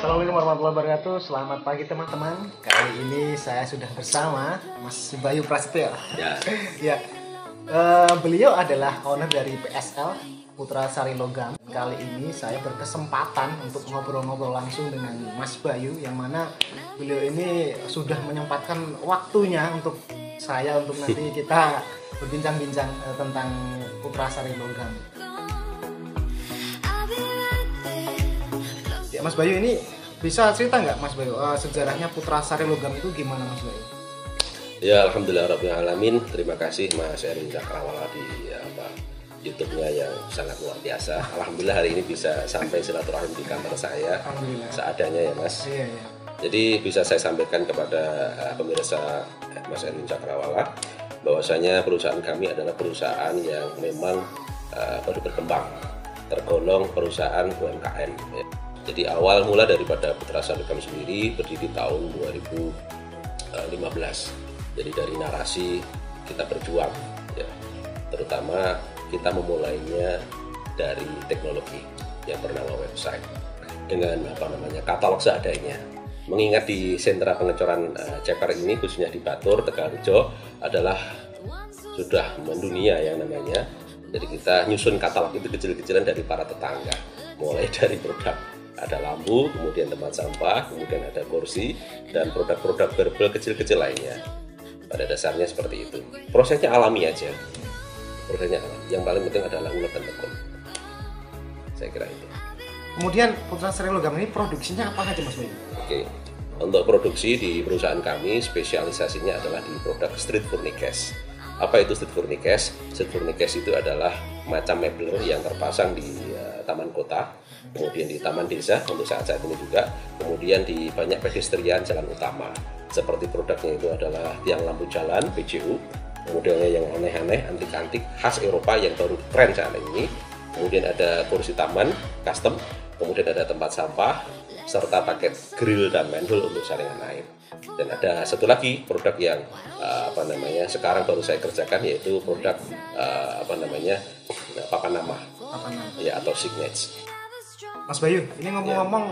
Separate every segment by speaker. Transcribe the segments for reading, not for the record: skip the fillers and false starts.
Speaker 1: Assalamualaikum warahmatullahi wabarakatuh. Selamat pagi teman-teman. Kali ini saya sudah bersama Mas Bayu Prasetyo.
Speaker 2: Ya.
Speaker 1: Ya. Beliau adalah owner dari PSL Putra Sari Logam. Kali ini saya berkesempatan untuk ngobrol-ngobrol langsung dengan Mas Bayu, yang mana beliau ini sudah menyempatkan waktunya untuk saya untuk nanti kita berbincang-bincang tentang Putra Sari Logam. Ya, Mas Bayu ini bisa cerita nggak Mas Bayu sejarahnya Putra Sari Logam itu gimana Mas Bayu?
Speaker 2: Ya, alhamdulillahirrahmanirrahim. Terima kasih Mas Erwin Cakrawala di YouTube-nya yang sangat luar biasa. Alhamdulillah hari ini bisa sampai silaturahim di kantor saya seadanya ya Mas.
Speaker 1: Iya, iya.
Speaker 2: Jadi bisa saya sampaikan kepada pemirsa Mas Erwin Cakrawala bahwasanya perusahaan kami adalah perusahaan yang memang baru berkembang, tergolong perusahaan UMKM. Ya. Jadi awal mula daripada Putra Sari Logam sendiri berdiri tahun 2015. Jadi dari narasi kita berjuang, ya, terutama kita memulainya dari teknologi yang bernama website dengan katalog seadanya. Mengingat di sentra pengecoran ceper ini khususnya di Batur, Tegalrejo adalah sudah mendunia yang namanya. Jadi kita nyusun katalog itu kecil-kecilan dari para tetangga, mulai dari produk ada lampu, kemudian tempat sampah, kemudian ada kursi, dan produk-produk berbel kecil-kecil lainnya. Pada dasarnya seperti itu. Prosesnya alami aja. Prosesnya alami. Yang paling penting adalah ulet dan tekun. Saya kira itu.
Speaker 1: Kemudian Putra Sari Logam ini produksinya apa aja Mas Bayu?
Speaker 2: Oke. Untuk produksi di perusahaan kami spesialisasinya adalah di produk street furniture. Apa itu street furniture? Street furniture itu adalah macam mebel yang terpasang di taman kota, kemudian di taman desa untuk saat-saat ini juga, kemudian di banyak pedestrian jalan utama. Seperti produknya itu adalah tiang lampu jalan PJU, modelnya yang aneh-aneh, antik-antik, khas Eropa yang baru tren saat ini. Kemudian ada kursi taman custom, kemudian ada tempat sampah, serta paket grill dan manhole untuk saringan air. Dan ada satu lagi produk yang sekarang baru saya kerjakan, yaitu produk papan nama ya, atau signage.
Speaker 1: Mas Bayu, ini ngomong-ngomong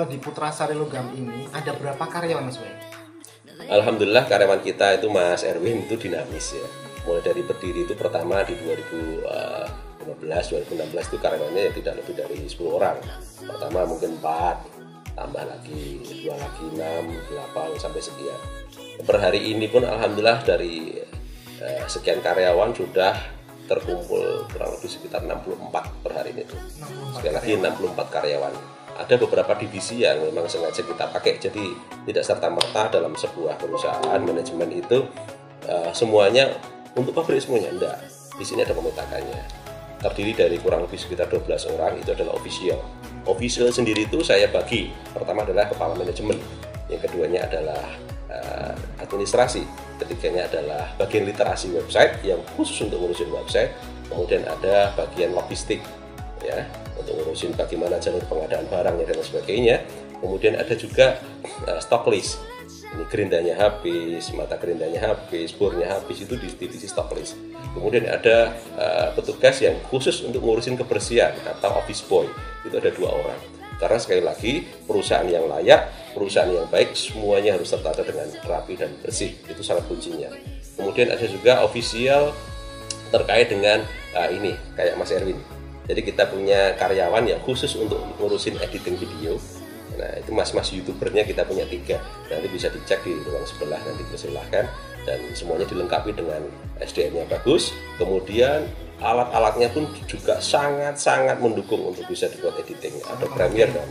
Speaker 1: di Putra Sari Logam ini ada berapa karyawan Mas Bayu?
Speaker 2: Alhamdulillah karyawan kita itu Mas Erwin itu dinamis ya. Mulai dari berdiri itu pertama di 2016 itu karyawannya tidak lebih dari 10 orang. Pertama mungkin 4, tambah lagi 2 lagi 6, 8 sampai sekian. Per hari ini pun alhamdulillah dari sekian karyawan sudah terkumpul kurang lebih sekitar 64 per hari ini tuh. Sekali lagi 64 karyawan. Ada beberapa divisi yang memang sengaja kita pakai, jadi tidak serta-merta dalam sebuah perusahaan manajemen itu semuanya untuk pabrik semuanya, enggak. Di sini ada pemetakannya. Terdiri dari kurang lebih sekitar 12 orang, itu adalah official. Official sendiri itu saya bagi. Pertama adalah kepala manajemen, yang keduanya adalah administrasi, ketiganya adalah bagian literasi website yang khusus untuk ngurusin website, kemudian ada bagian logistik ya, untuk ngurusin bagaimana jalur pengadaan barangnya dan sebagainya. Kemudian ada juga stock list, ini gerindanya habis, mata gerindanya habis, bornya habis, itu di divisi stock list. Kemudian ada petugas yang khusus untuk ngurusin kebersihan atau office boy, itu ada 2 orang. Karena sekali lagi perusahaan yang layak, perusahaan yang baik, semuanya harus tertata dengan rapi dan bersih, itu salah kuncinya. Kemudian ada juga official terkait dengan ini kayak Mas Erwin. Jadi kita punya karyawan yang khusus untuk ngurusin editing video. Nah itu mas-mas youtubernya kita punya 3. Nanti bisa dicek di ruang sebelah, nanti dipersilahkan. Dan semuanya dilengkapi dengan SDM-nya bagus. Kemudian alat-alatnya pun juga sangat-sangat mendukung untuk bisa dibuat editing atau Premiere dan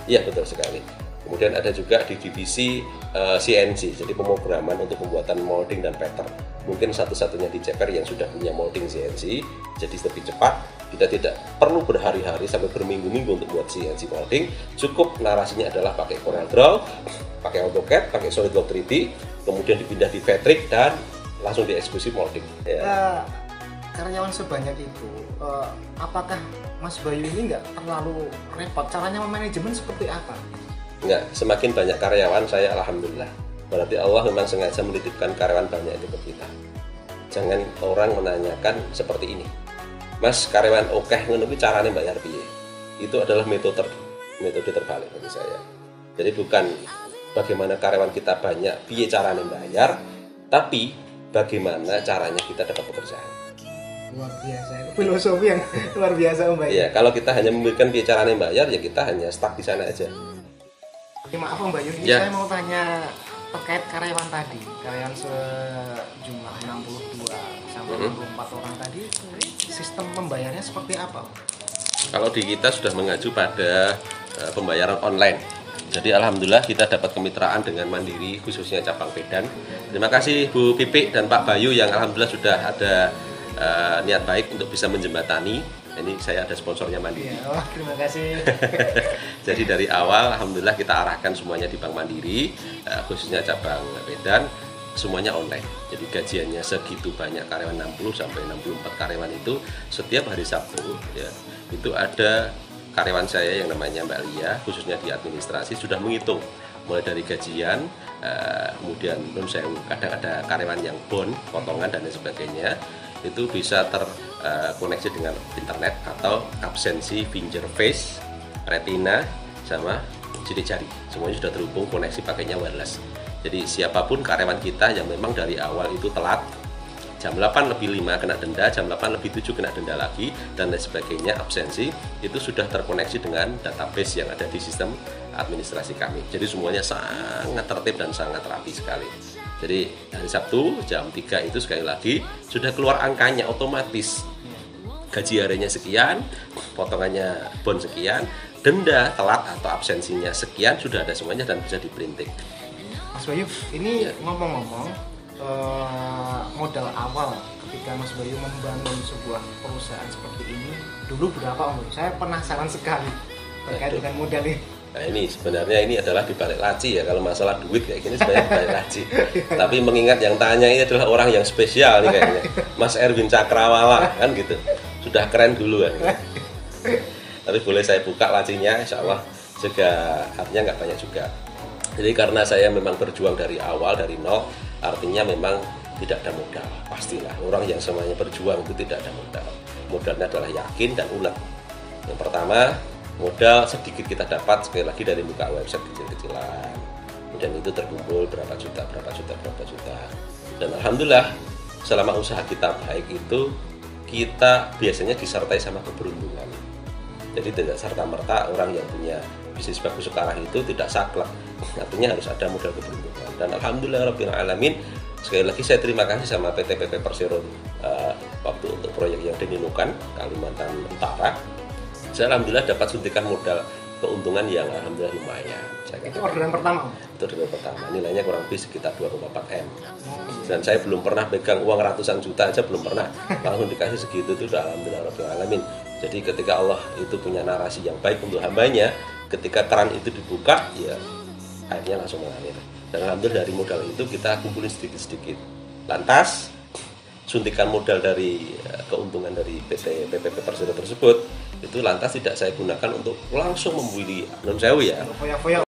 Speaker 2: iya betul sekali. Kemudian ada juga di divisi CNC, jadi pemrograman untuk pembuatan molding dan pattern. Mungkin satu-satunya di ceper yang sudah punya molding CNC, jadi lebih cepat. Kita tidak perlu berhari-hari sampai berminggu-minggu untuk buat CNC molding. Cukup narasinya adalah pakai CorelDRAW, pakai AutoCAD, pakai SolidWorks 3D, kemudian dipindah di Vectric dan langsung dieksekusi molding. Ya.
Speaker 1: Karyawan sebanyak itu, apakah Mas Bayu ini nggak terlalu repot? Caranya memanajemen seperti apa?
Speaker 2: Enggak, semakin banyak karyawan saya alhamdulillah. Berarti Allah memang sengaja menitipkan karyawan banyak itu ke kita. Jangan orang menanyakan seperti ini, Mas karyawan oke ngono kuwi carane bayar piye? Itu adalah metode terbalik bagi saya. Jadi bukan bagaimana karyawan kita banyak, piye caranya bayar, tapi bagaimana caranya kita dapat pekerjaan.
Speaker 1: Luar biasa, itu filosofi yang luar biasa Om Bayu.
Speaker 2: Iya, kalau kita hanya memberikan piye caranya bayar, ya kita hanya stuck di sana aja.
Speaker 1: Maaf Om Bayu, ini
Speaker 2: Ya.
Speaker 1: saya mau tanya terkait karyawan tadi, karyawan sejumlah 62 sampai 64 orang tadi, sistem pembayarannya seperti apa?
Speaker 2: Kalau di kita sudah mengacu pada pembayaran online. Jadi alhamdulillah kita dapat kemitraan dengan Mandiri khususnya cabang Medan. Terima kasih Bu Pipik dan Pak Bayu yang alhamdulillah sudah ada niat baik untuk bisa menjembatani. Ini saya ada sponsornya Mandiri.
Speaker 1: Ya, oh, terima kasih.
Speaker 2: Jadi dari awal alhamdulillah kita arahkan semuanya di Bank Mandiri, khususnya cabang Medan, semuanya online. Jadi gajiannya segitu banyak karyawan 60 sampai 64 karyawan itu setiap hari Sabtu ya. Itu ada karyawan saya yang namanya Mbak Lia, khususnya di administrasi sudah menghitung mulai dari gajian, kemudian kadang ada karyawan yang bon, potongan dan lain sebagainya, itu bisa terkoneksi dengan internet atau absensi finger face, retina, sama sidik jari. Semuanya sudah terhubung, koneksi pakainya wireless. Jadi siapapun karyawan kita yang memang dari awal itu telat, jam 8 lebih 5 kena denda, jam 8 lebih 7 kena denda lagi, dan lain sebagainya, absensi, itu sudah terkoneksi dengan database yang ada di sistem administrasi kami. Jadi semuanya sangat tertib dan sangat rapi sekali. Jadi hari Sabtu jam 3 itu sekali lagi sudah keluar angkanya otomatis. Gaji harinya sekian, potongannya bon sekian, denda telat atau absensinya sekian, sudah ada semuanya dan bisa di-printing.
Speaker 1: Mas Bayu, ini ngomong-ngomong, modal awal ketika Mas Bayu membangun sebuah perusahaan seperti ini dulu berapa Om? Saya penasaran sekali terkait dengan modal ini.
Speaker 2: Nah ini sebenarnya ini adalah di balik laci ya, kalau masalah duit kayak gini sebenarnya di balik laci. Tapi mengingat yang tanya ini adalah orang yang spesial nih kayaknya, Mas Erwin Cakrawala kan gitu, sudah keren dulu kan. Tapi boleh saya buka lacinya, insya Allah juga artinya nggak banyak juga. Jadi karena saya memang berjuang dari awal, dari nol, artinya memang tidak ada modal. Pastilah orang yang semuanya berjuang itu tidak ada modal. Modalnya adalah yakin dan ulet. Yang pertama, modal sedikit kita dapat sekali lagi dari buka website kecil-kecilan. Kemudian itu terkumpul berapa juta. Dan alhamdulillah selama usaha kita baik itu kita biasanya disertai sama keberuntungan. Jadi tidak serta-merta orang yang punya bisnis bagus sekarang itu tidak saklek. Artinya harus ada modal keberuntungan. Dan alhamdulillah rabbil alamin, sekali lagi saya terima kasih sama PT PP Persero waktu untuk proyek yang di Nunukan, Kalimantan Utara. Saya alhamdulillah dapat suntikan modal keuntungan yang alhamdulillah lumayan.
Speaker 1: Itu orderan pertama Om?
Speaker 2: Itu orderan pertama, nilainya kurang lebih sekitar 2,4 M. Dan saya belum pernah pegang uang ratusan juta aja, belum pernah. Langsung dikasih segitu itu udah alhamdulillah rabbil alamin. Jadi ketika Allah itu punya narasi yang baik untuk hambanya, ketika keran itu dibuka, ya airnya langsung mengalir. Dan alhamdulillah dari modal itu kita kumpulin sedikit-sedikit. Lantas suntikan modal dari keuntungan dari PT PPP Persero tersebut itu lantas tidak saya gunakan untuk langsung membeli non sewu ya.
Speaker 1: Foya-foya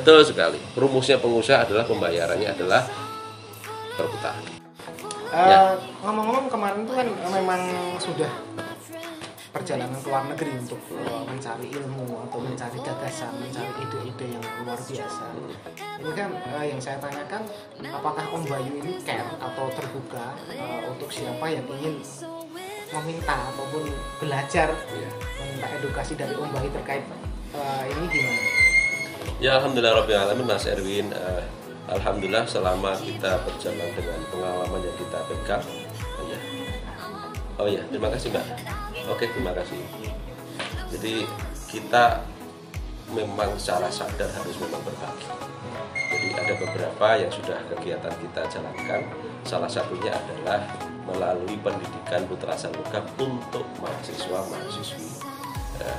Speaker 2: Betul sekali. Rumusnya pengusaha adalah pembayarannya adalah per putaran.
Speaker 1: Ngomong-ngomong kemarin itu kan memang sudah perjalanan ke luar negeri untuk mencari ilmu atau mencari gagasan, mencari ide-ide yang luar biasa. Ini kan yang saya tanyakan, apakah Om Bayu ini care atau terbuka untuk siapa yang ingin meminta ataupun belajar, meminta edukasi dari Om Bayu terkait ini gimana?
Speaker 2: Ya alhamdulillah rabbil alamin Mas Erwin. Alhamdulillah selama kita berjalan dengan pengalaman yang kita pegang. Oh ya, terima kasih Mbak. Oke, terima kasih. Jadi kita memang secara sadar harus memang berbagi. Jadi ada beberapa yang sudah kegiatan kita jalankan. Salah satunya adalah melalui pendidikan Putra Sarlogam untuk mahasiswa-mahasiswi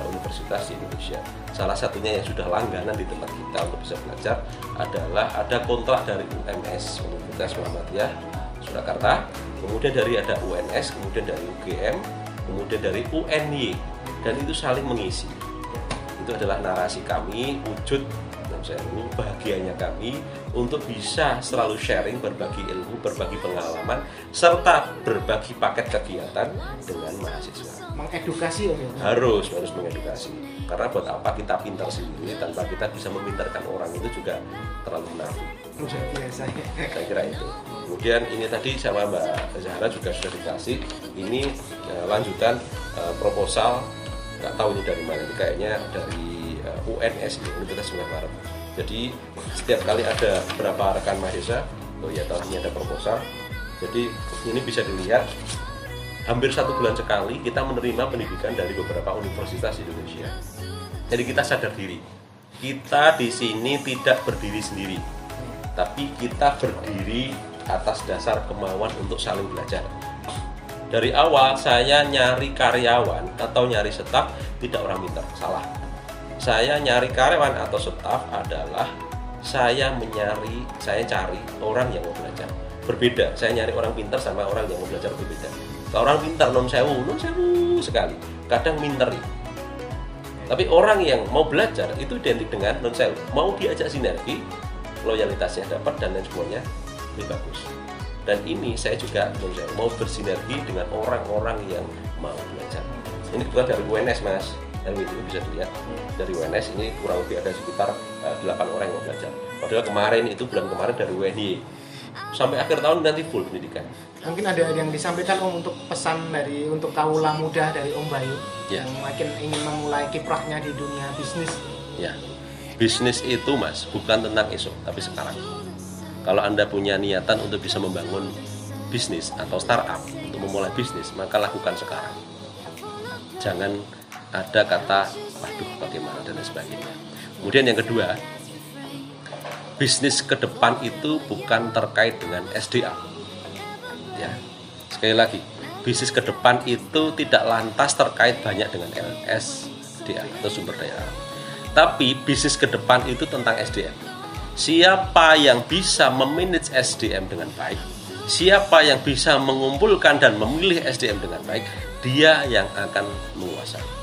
Speaker 2: universitas di Indonesia. Salah satunya yang sudah langganan di tempat kita untuk bisa belajar adalah ada kontrak dari UMS, Universitas Muhammadiyah Surakarta, kemudian ada UNS, kemudian dari UGM, kemudian dari UNY, dan itu saling mengisi. Itu adalah narasi kami, wujud bahagianya kami untuk bisa selalu sharing, berbagi ilmu, berbagi pengalaman, serta berbagi paket kegiatan dengan mahasiswa.
Speaker 1: Mengedukasi ya?
Speaker 2: Harus mengedukasi. Karena buat apa kita pintar sendiri tanpa kita bisa memintarkan orang, itu juga terlalu menafik.
Speaker 1: Biasa ya.
Speaker 2: Saya kira itu. Kemudian ini tadi sama Mbak Zahra juga sudah dikasih. Ini lanjutan proposal, nggak tahu ini dari mana. Ini kayaknya dari UNS, Universitas Sungai Barat. Jadi setiap kali ada berapa rekan mahasiswa, oh ya tahun ini ada proposal. Jadi ini bisa dilihat hampir 1 bulan sekali kita menerima pendidikan dari beberapa universitas di Indonesia. Jadi kita sadar diri, kita di sini tidak berdiri sendiri, tapi kita berdiri atas dasar kemauan untuk saling belajar. Dari awal saya nyari karyawan atau nyari staf tidak orang pintar, salah. Saya nyari karyawan atau staf adalah saya cari orang yang mau belajar. Berbeda, saya nyari orang pintar sama orang yang mau belajar berbeda. Kalau orang pintar non sewu sekali, kadang minteri. Tapi orang yang mau belajar itu identik dengan non sewu, mau diajak sinergi, loyalitasnya dapat dan lain semuanya lebih bagus. Dan ini saya juga non sewu, mau bersinergi dengan orang-orang yang mau belajar. Ini juga dari UNS Mas. Dan itu bisa dilihat dari UNS ini kurang lebih ada sekitar 8 orang yang mau belajar. Padahal bulan kemarin dari UNY sampai akhir tahun nanti full pendidikan.
Speaker 1: Mungkin ada yang disampaikan Om untuk pesan untuk kaula muda dari Om Bayu yang makin ingin memulai kiprahnya di dunia bisnis.
Speaker 2: Ya, bisnis itu Mas bukan tentang esok tapi sekarang. Kalau Anda punya niatan untuk bisa membangun bisnis atau startup untuk memulai bisnis, maka lakukan sekarang. Jangan ada kata waduh bagaimana dan lain sebagainya. Kemudian yang kedua, bisnis ke depan itu bukan terkait dengan SDA. Ya. Sekali lagi, bisnis ke depan itu tidak lantas terkait banyak dengan SDA atau sumber daya alam. Tapi bisnis ke depan itu tentang SDM. Siapa yang bisa memanage SDM dengan baik, siapa yang bisa mengumpulkan dan memilih SDM dengan baik, dia yang akan menguasai.